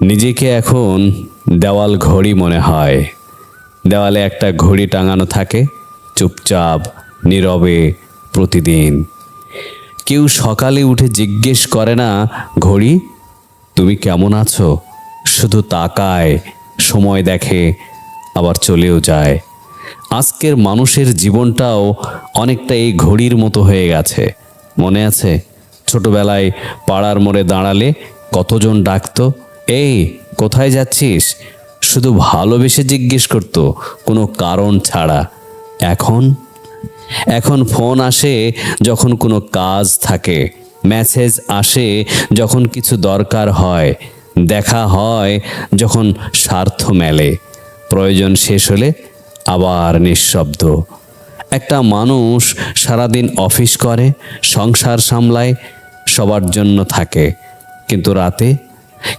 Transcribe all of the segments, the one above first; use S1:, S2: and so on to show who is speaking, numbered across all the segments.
S1: নিজেকে এখন দেওয়াল ঘড়ি মনে হয়। দেওয়ালে একটা ঘড়ি টাঙানো থাকে, চুপচাপ নীরবে প্রতিদিন। কেউ সকালে উঠে জিজ্ঞেস করে না, ঘড়ি তুমি কেমন আছো? শুধু তাকায়, সময় দেখে, আবার চলেও যায়। আজকের মানুষের জীবনটাও অনেকটা এই ঘড়ির মতো হয়ে গেছে। মনে আছে ছোটবেলায় পাড়ার মোড়ে দাঁড়ালে কতজন ডাকতো, এই কোথায় যাচ্ছিস? শুধু ভালোবেসে জিজ্ঞেস করতো, কোনো কারণ ছাড়া। এখন এখন ফোন আসে যখন কোনো কাজ থাকে, মেসেজ আসে যখন কিছু দরকার হয়, দেখা হয় যখন স্বার্থ মেলে, প্রয়োজন শেষ হলে আবার নিঃশব্দ। একটা মানুষ সারাদিন অফিস করে, সংসার সামলায়, সবার জন্য থাকে,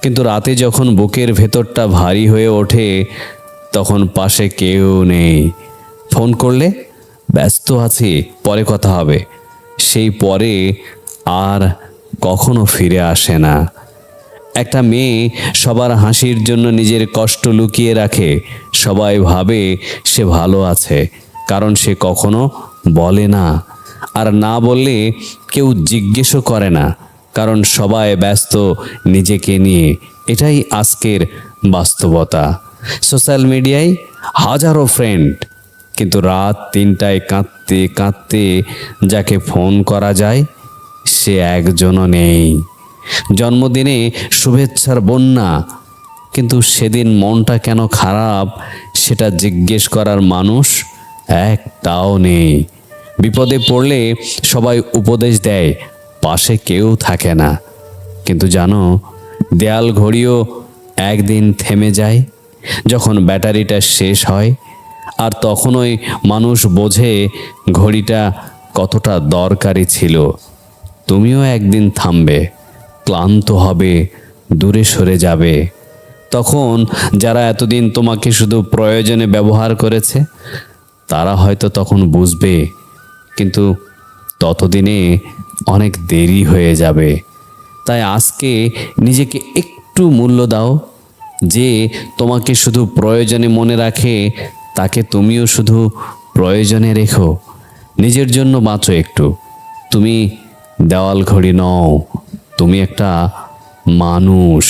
S1: কিন্তু রাতে যখন বুকের ভেতরটা ভারী হয়ে ওঠে, তখন পাশে কেউ নেই। ফোন করলে ব্যস্ত আছি, পরে কথা হবে, সেই পরে আর কখনো ফিরে আসে না। একটা মেয়ে সবার হাসির জন্য নিজের কষ্ট লুকিয়ে রাখে। সবাই ভাবে সে ভালো আছে, কারণ সে কখনো বলে না। আর না বললে কেউ জিজ্ঞেসও করে না, কারণ সবাই ব্যস্ত নিজেকে নিয়ে। এটাই আজকের বাস্তবতা। সোশ্যাল মিডিয়ায় হাজারো ফ্রেন্ড, কিন্তু রাত 3টায় কাঁদতে কাঁদতে যাকে ফোন করা যায় সে একজনও নেই। জন্মদিনে শুভেচ্ছার বন্যা, কিন্তু সেদিন মনটা কেন খারাপ সেটা জিজ্ঞেস করার মানুষ একটাও নেই। বিপদে পড়লে সবাই উপদেশ দেয়, পাশে কেউ থাকে না। কিন্তু জানো, দেয়াল ঘড়িও একদিন থেমে যায় যখন ব্যাটারিটা শেষ হয়। আর তখনই মানুষ বোঝে ঘড়িটা কতটা দরকারি ছিল। তুমিও একদিন থামবে, ক্লান্ত হবে, দূরে সরে যাবে। তখন যারা এতদিন তোমাকে শুধু প্রয়োজনে ব্যবহার করেছে, তারা হয়তো তখন বুঝবে, কিন্তু ততদিনে অনেক দেরি হয়ে যাবে। তাই আজকে নিজেকে একটু মূল্য দাও। যে তোমাকে শুধু প্রয়োজনে মনে রাখে, তাকে তুমিও শুধু প্রয়োজনে রেখো। নিজের জন্য বাঁচো একটু। তুমি দেওয়াল ঘড়ি নও, তুমি একটা মানুষ।